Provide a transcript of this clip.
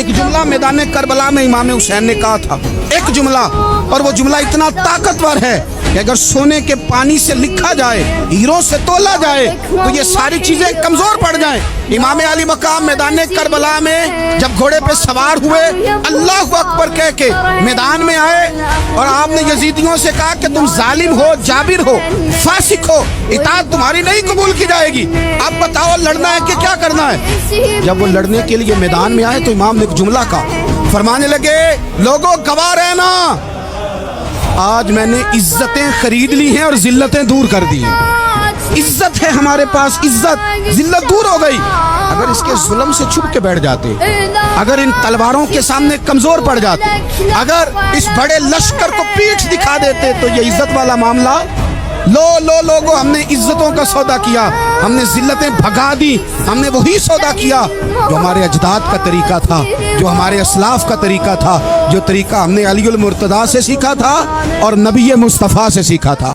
ایک جملہ میدان کربلا میں امام حسین نے کہا تھا، ایک جملہ، اور وہ جملہ اتنا طاقتور ہے کہ اگر سونے کے پانی سے لکھا جائے، ہیروں سے تولا جائے تو یہ ساری چیزیں کمزور پڑ جائیں۔ امام علی مقام میدان کربلا میں جب گھوڑے پہ سوار ہوئے، اللہ اکبر کہہ کے میدان میں آئے، اور آپ نے یزیدیوں سے کہا کہ تم ظالم ہو، جابر ہو، فاسق ہو، اطاعت تمہاری نہیں قبول کی جائے گی، اب بتاؤ لڑنا ہے کہ کیا کرنا ہے؟ جب وہ لڑنے کے لیے میدان میں آئے تو امام نے ایک جملہ کہا، فرمانے لگے لوگوں گواہ رہنا، آج میں نے عزتیں خرید لی ہیں اور ذلتیں دور کر دی ہیں۔ عزت ہے ہمارے پاس، عزت، ذلت دور ہو گئی۔ اگر اس کے ظلم سے چھپ کے بیٹھ جاتے، اگر ان تلواروں کے سامنے کمزور پڑ جاتے، اگر اس بڑے لشکر کو پیٹھ دکھا دیتے تو یہ عزت والا معاملہ لوگوں، ہم نے عزتوں کا سودا کیا، ہم نے ذلتیں بھگا دی، ہم نے وہی سودا کیا جو ہمارے اجداد کا طریقہ تھا، جو ہمارے اسلاف کا طریقہ تھا، جو طریقہ ہم نے علی المرتضیٰ سے سیکھا تھا اور نبی مصطفیٰ سے سیکھا تھا۔